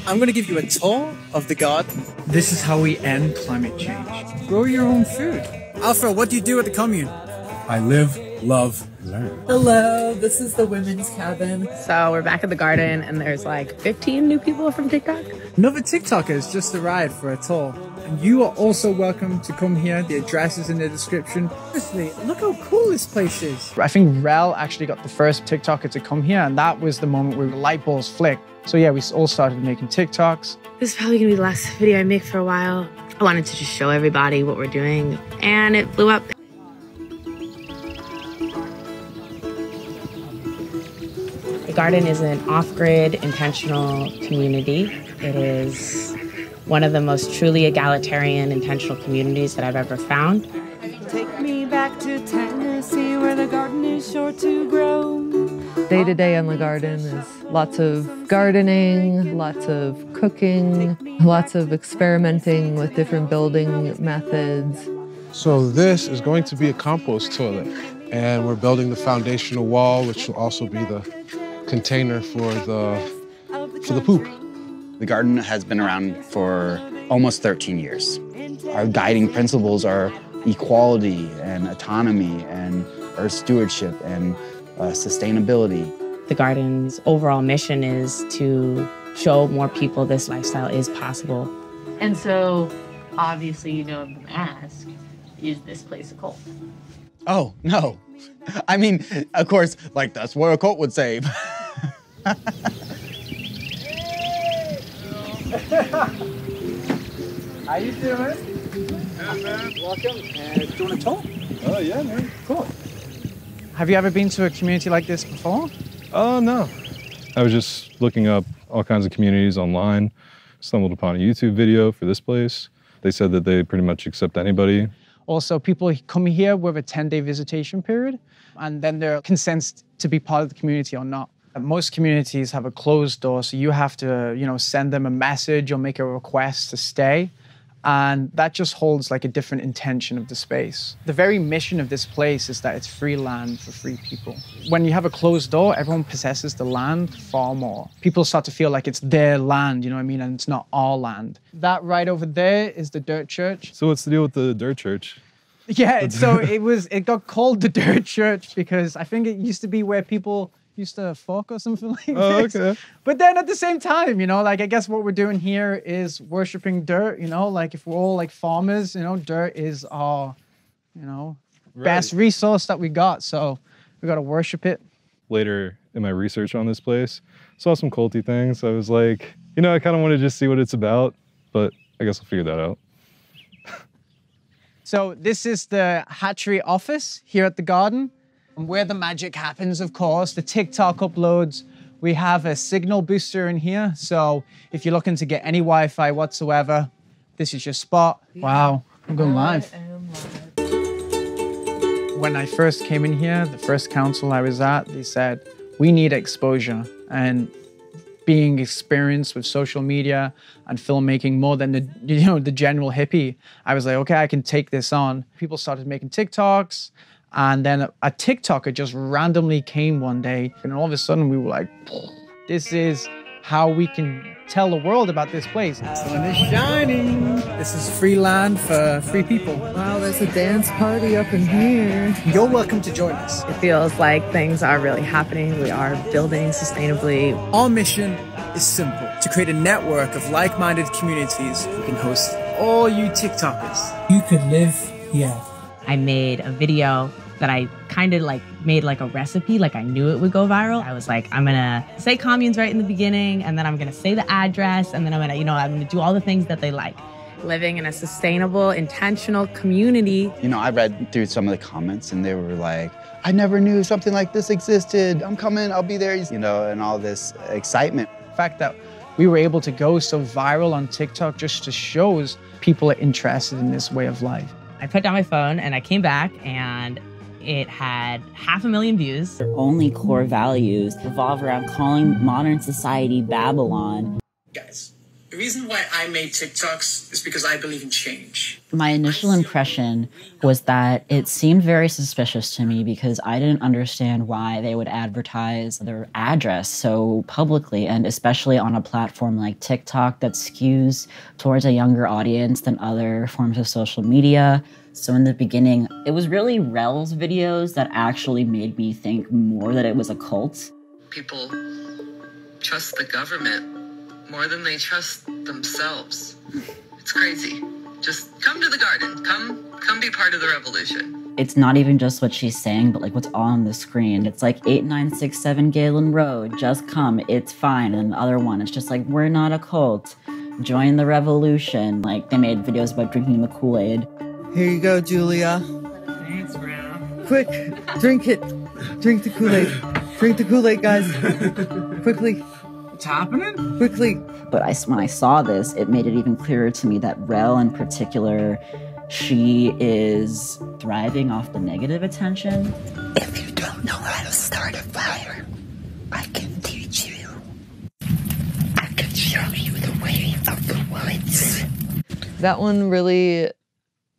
I'm going to give you a tour of the garden. This is how we end climate change. Grow your own food. Alpha, what do you do at the commune? I live, love, learn. Hello, this is the women's cabin. So we're back at the garden and there's like 15 new people from TikTok. Another TikToker has just arrived for a tour. And you are also welcome to come here. The address is in the description. Honestly, look how cool this place is. I think Rel actually got the first TikToker to come here, and that was the moment where the light bulbs flicked. So yeah, we all started making TikToks. This is probably gonna be the last video I make for a while. I wanted to just show everybody what we're doing, and it blew up. The garden is an off-grid, intentional community. It is one of the most truly egalitarian, intentional communities that I've ever found. Take me back to Tennessee where the garden is sure to grow. Day to day in the garden is lots of gardening, lots of cooking, lots of experimenting with different building methods. So this is going to be a compost toilet, and we're building the foundational wall, which will also be the container for the poop. The garden has been around for almost 13 years. Our guiding principles are equality and autonomy and earth stewardship and sustainability. The garden's overall mission is to show more people this lifestyle is possible. And so, obviously, you know, I'm gonna ask, is this place a cult? Oh, no. I mean, of course, like that's what a cult would say. How you doing? Yeah, man. Welcome. Do you want to talk? Oh, yeah, man. Cool. Have you ever been to a community like this before? Oh, no. I was just looking up all kinds of communities online, stumbled upon a YouTube video for this place. They said that they pretty much accept anybody. Also, people come here with a 10-day visitation period, and then they're consents to be part of the community or not. Most communities have a closed door, so you have to, send them a message or make a request to stay. And that just holds like a different intention of the space. The very mission of this place is that it's free land for free people. When you have a closed door, everyone possesses the land far more. People start to feel like it's their land, you know what I mean? And it's not our land. That right over there is the Dirt Church. So what's the deal with the Dirt Church? Yeah, so it got called the Dirt Church because I think it used to be where people used to fuck or something like this. Okay. But then at the same time, I guess what we're doing here is worshiping dirt, like if we're all like farmers, dirt is our, best resource that we got. So we got to worship it. Later in my research on this place, saw some culty things. I was like, I kind of want to just see what it's about, but I guess I'll figure that out. So this is the hatchery office here at the garden. Where the magic happens, of course, the TikTok uploads. We have a signal booster in here. So if you're looking to get any Wi-Fi whatsoever, this is your spot. Wow, I'm going live. When I first came in here, the first council I was at, they said, we need exposure. And being experienced with social media and filmmaking more than the general hippie, I was like, okay, I can take this on. People started making TikToks. And then a TikToker just randomly came one day, and all of a sudden we were like, this is how we can tell the world about this place. The sun is shining. This is free land for free people. Wow, there's a dance party up in here. You're welcome to join us. It feels like things are really happening. We are building sustainably. Our mission is simple, to create a network of like-minded communities who can host all you TikTokers. You could live here. I made a video that I kind of made like a recipe, like I knew it would go viral. I was like, I'm gonna say communes right in the beginning, and then I'm gonna say the address, and then I'm gonna do all the things that they like. Living in a sustainable, intentional community. I read through some of the comments and they were like, I never knew something like this existed. I'm coming, I'll be there, and all this excitement. The fact that we were able to go so viral on TikTok just shows people are interested in this way of life. I put down my phone and I came back and it had 500,000 views. Their only core values revolve around calling modern society Babylon. Guys, The reason why I made TikToks is because I believe in change. My initial impression was that it seemed very suspicious to me because I didn't understand why they would advertise their address so publicly, and especially on a platform like TikTok that skews towards a younger audience than other forms of social media. So in the beginning, it was really Rel's videos that actually made me think more that it was a cult. People trust the government more than they trust themselves. It's crazy. Just come to the garden. Come be part of the revolution. It's not even just what she's saying, but like what's on the screen. It's like 8967 Galen Road, just come, it's fine. And the other one, it's just like, we're not a cult. Join the revolution. Like they made videos about drinking the Kool-Aid. Here you go, Julia. Thanks, bro. Quick, drink it. Drink the Kool-Aid. Drink the Kool-Aid, guys. Quickly. What's happening? Quickly. But when I saw this, it made it even clearer to me that Rel in particular, she is thriving off the negative attention. If you don't know how to start a fire, I can teach you. I can show you the way of the woods. That one really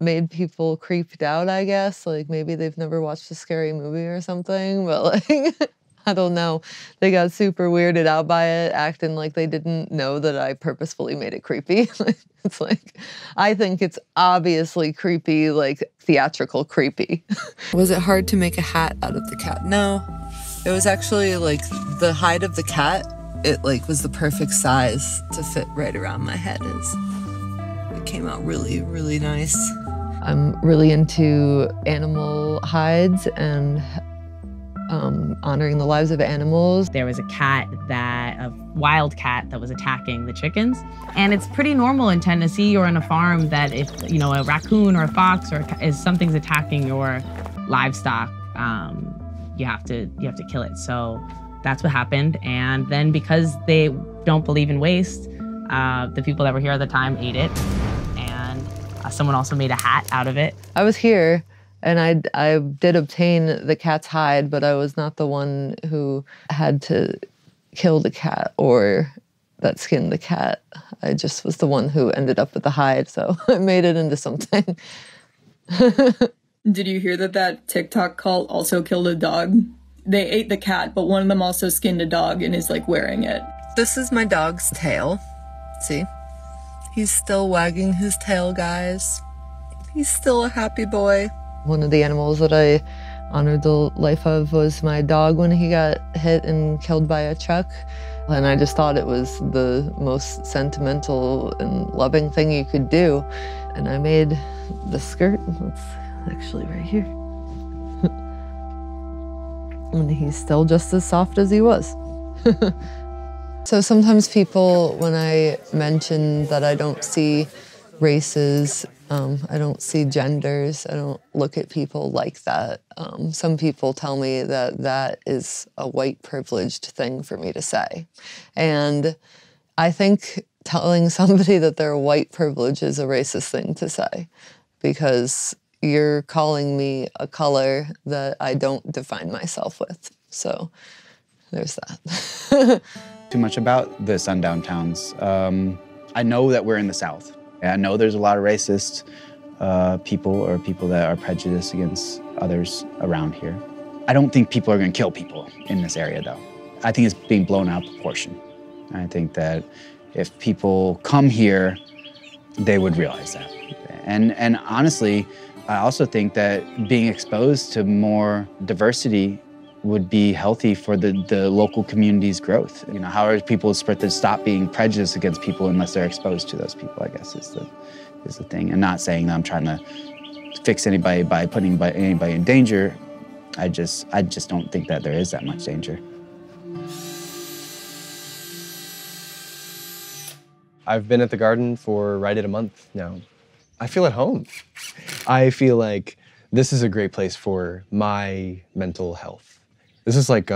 made people creeped out, I guess. Like maybe they've never watched a scary movie or something, but like, I don't know. They got super weirded out by it, acting like they didn't know that I purposefully made it creepy. It's like, I think it's obviously creepy, like theatrical creepy. Was it hard to make a hat out of the cat? No, it was actually like the hide of the cat. It like was the perfect size to fit right around my head. It came out really, really nice. I'm really into animal hides and honoring the lives of animals. There was a wild cat that was attacking the chickens. And it's pretty normal in Tennessee or on a farm that if, a raccoon or a fox is something's attacking your livestock, you have to kill it. So that's what happened. And then because they don't believe in waste, the people that were here at the time ate it. And someone also made a hat out of it. I was here. And I did obtain the cat's hide, but I was not the one who had to kill the cat or that skinned the cat. I just was the one who ended up with the hide, so I made it into something. Did you hear that TikTok cult also killed a dog? They ate the cat, but one of them also skinned a dog and is like wearing it. This is my dog's tail. See? He's still wagging his tail, guys. He's still a happy boy. One of the animals that I honored the life of was my dog when he got hit and killed by a truck. And I just thought it was the most sentimental and loving thing you could do. And I made the skirt. It's actually right here. And he's still just as soft as he was. So sometimes people, when I mention that I don't see races, I don't see genders, I don't look at people like that. Some people tell me that that is a white privileged thing for me to say. And I think telling somebody that they're white privilege is a racist thing to say, because you're calling me a color that I don't define myself with. So there's that. Too much about the sundown towns. I know that we're in the South. I know there's a lot of racist people or people that are prejudiced against others around here. I don't think people are going to kill people in this area, though. I think it's being blown out of proportion. I think that if people come here, they would realize that. And honestly, I also think that being exposed to more diversity would be healthy for the local community's growth. How are people supposed to stop being prejudiced against people unless they're exposed to those people, I guess is the thing. And not saying that I'm trying to fix anybody by putting anybody in danger. I just don't think that there is that much danger. I've been at the garden for right at a month now. I feel at home. I feel like this is a great place for my mental health. This is like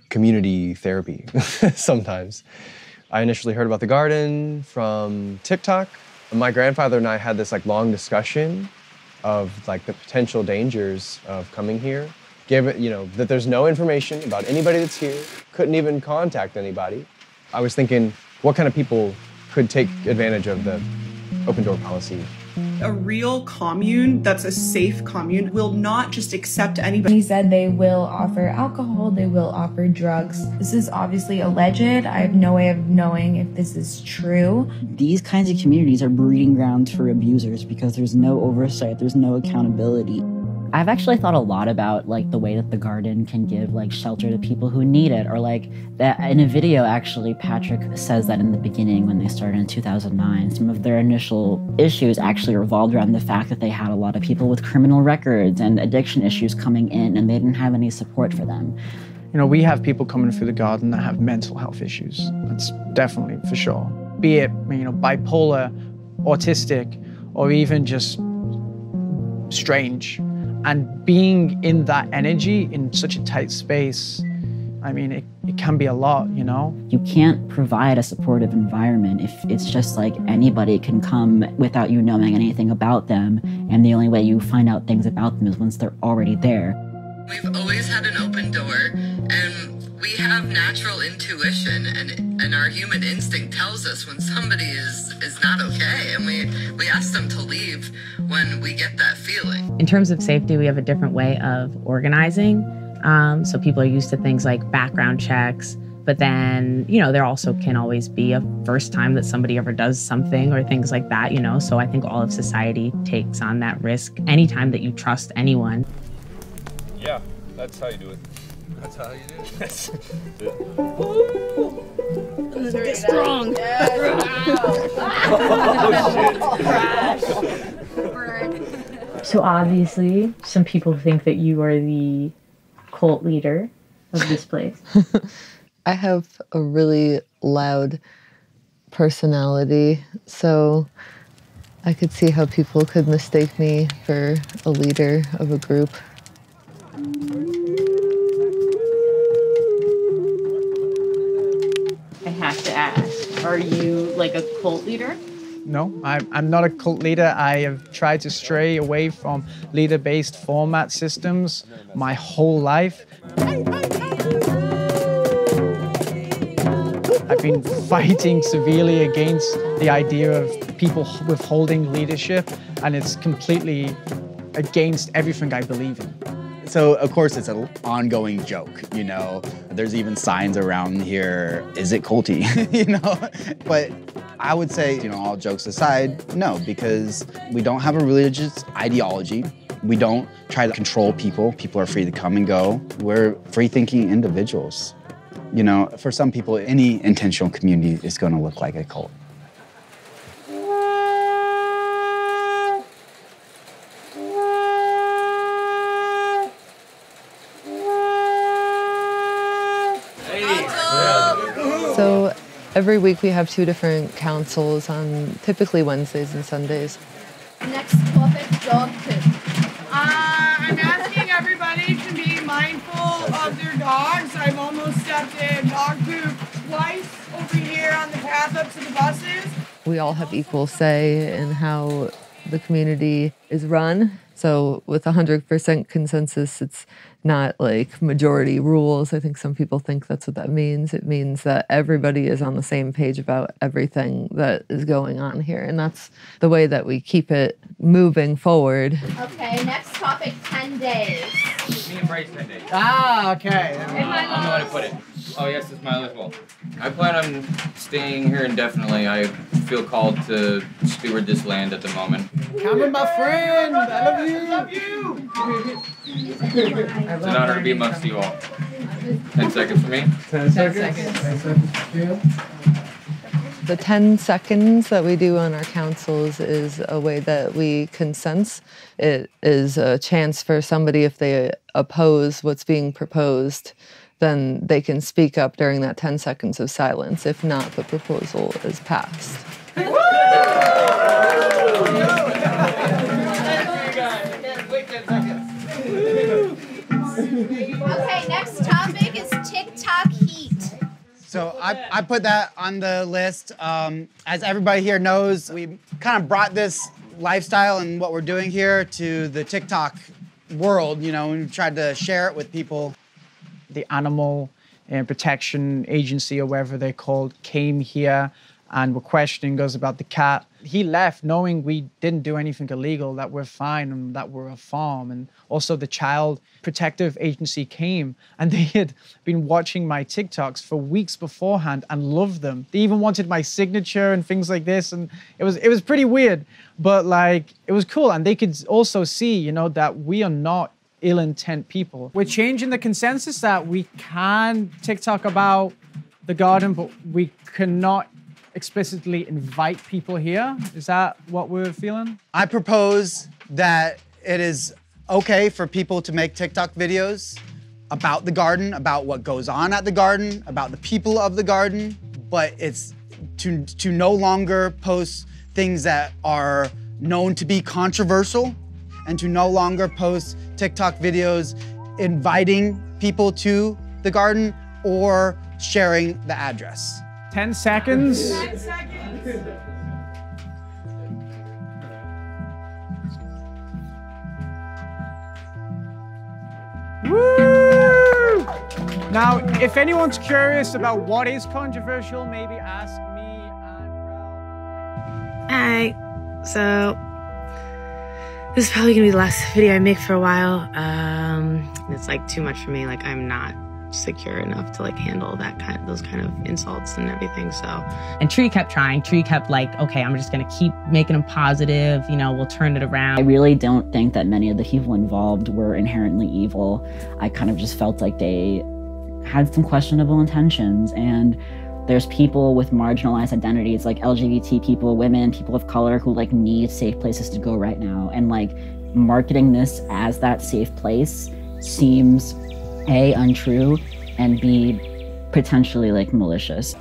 community therapy sometimes. I initially heard about the garden from TikTok. My grandfather and I had this long discussion of the potential dangers of coming here. Given, that there's no information about anybody that's here, couldn't even contact anybody. I was thinking, what kind of people could take advantage of the open door policy. A real commune that's a safe commune will not just accept anybody. He said they will offer alcohol, they will offer drugs. This is obviously alleged. I have no way of knowing if this is true. These kinds of communities are breeding grounds for abusers because there's no oversight, there's no accountability. I've actually thought a lot about like the way that the garden can give like shelter to people who need it, or like that in a video actually Patrick says that in the beginning when they started in 2009, some of their initial issues actually revolved around the fact that they had a lot of people with criminal records and addiction issues coming in and they didn't have any support for them. You know, we have people coming through the garden that have mental health issues. That's definitely for sure. Be it, you know, bipolar, autistic, or even just strange. And being in that energy in such a tight space, I mean, it can be a lot, you know? You can't provide a supportive environment if it's just like anybody can come without you knowing anything about them, and the only way you find out things about them is once they're already there. We've always had an open door, and we have natural intuition, and our human instinct tells us when somebody is not okay, and we ask them to leave when we get that feeling. In terms of safety, we have a different way of organizing. So people are used to things like background checks, but then, you know, there also can always be a first time that somebody ever does something or things like that, you know? So I think all of society takes on that risk anytime that you trust anyone. Yeah, that's how you do it. That's how you do it. That's Get strong. So obviously, some people think that you are the cult leader of this place. I have a really loud personality, so I could see how people could mistake me for a leader of a group. I have to ask, are you like a cult leader? No, I'm not a cult leader. I have tried to stray away from leader-based format systems my whole life. I've been fighting severely against the idea of people withholding leadership, and it's completely against everything I believe in. So, of course, it's an ongoing joke, you know. There's even signs around here, is it culty, you know? But I would say, you know, all jokes aside, no, because we don't have a religious ideology. We don't try to control people. People are free to come and go. We're free-thinking individuals. You know, for some people, any intentional community is going to look like a cult. So every week we have 2 different councils on typically Wednesdays and Sundays. Next topic, dog poop. I'm asking everybody to be mindful of their dogs. I've almost stepped in dog poop twice over here on the path up to the buses. We all have equal say in how the community is run. So with 100% consensus, it's not like majority rules. I think some people think that's what that means. It means that everybody is on the same page about everything that is going on here. And that's the way that we keep it moving forward. Okay, next topic, 10 days. Me and Bryce 10 days. Ah, okay. I don't know how to put it. Oh, yes, it's my as well. I plan on staying here indefinitely. I feel called to steward this land at the moment. Come in, my friend. I love you. It's an honor to be amongst you all. 10 seconds for me. 10 seconds. The 10 seconds that we do on our councils is a way that we consense. It is a chance for somebody, if they oppose what's being proposed, then they can speak up during that 10 seconds of silence. If not, the proposal is passed. Okay, next topic is TikTok heat. So I put that on the list. As everybody here knows, we kind of brought this lifestyle and what we're doing here to the TikTok world, you know, and we've tried to share it with people. The Animal Protection Agency, or whatever they're called, came here and were questioning us about the cat. He left knowing we didn't do anything illegal, that we're fine and that we're a farm. And also the Child Protective Agency came and they had been watching my TikToks for weeks beforehand and loved them. They even wanted my signature and things like this. And it was pretty weird, but like, it was cool. And they could also see, you know, that we are not ill intent people. We're changing the consensus that we can TikTok about the garden, but we cannot explicitly invite people here. Is that what we're feeling? I propose that it is okay for people to make TikTok videos about the garden, about what goes on at the garden, about the people of the garden, but it's to no longer post things that are known to be controversial, and to no longer post TikTok videos inviting people to the garden or sharing the address. 10 seconds. 10 seconds. Woo! Now, if anyone's curious about what is controversial, maybe ask me and Hi. So, this is probably gonna be the last video I make for a while. It's like too much for me. Like, I'm not secure enough to like handle those kind of insults and everything. So, and Tree kept trying. Tree kept like, okay, I'm just gonna keep making them positive. You know, we'll turn it around. I really don't think that many of the people involved were inherently evil. I kind of just felt like they had some questionable intentions, and there's people with marginalized identities like LGBT people, women, people of color who like need safe places to go right now. And like marketing this as that safe place seems A, untrue, and B, potentially like malicious.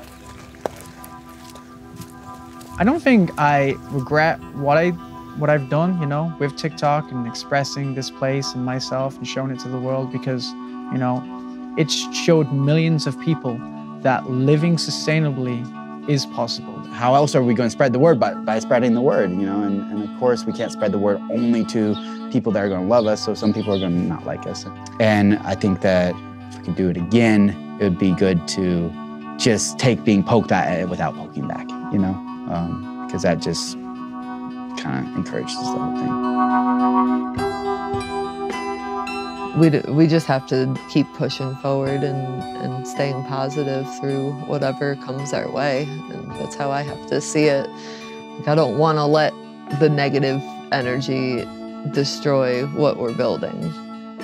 I don't think I regret what I've done, you know, with TikTok and expressing this place and myself and showing it to the world, because, you know, it's showed millions of people that living sustainably is possible. How else are we going to spread the word? By spreading the word, you know, and of course we can't spread the word only to people that are going to love us, so some people are going to not like us. And I think that if we could do it again, it would be good to just take being poked at it without poking back, you know, because that just kind of encourages the whole thing. We just have to keep pushing forward and staying positive through whatever comes our way. And that's how I have to see it. Like, I don't want to let the negative energy destroy what we're building.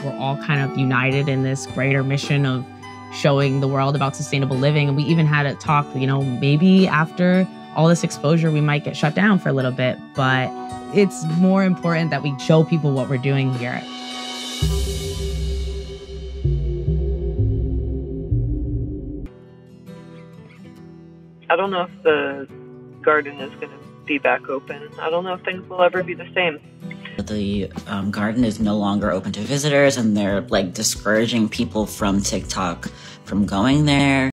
We're all kind of united in this greater mission of showing the world about sustainable living. And we even had a talk, you know, maybe after all this exposure, we might get shut down for a little bit, but it's more important that we show people what we're doing here. I don't know if the garden is going to be back open. I don't know if things will ever be the same. The garden is no longer open to visitors, and they're like discouraging people from TikTok from going there.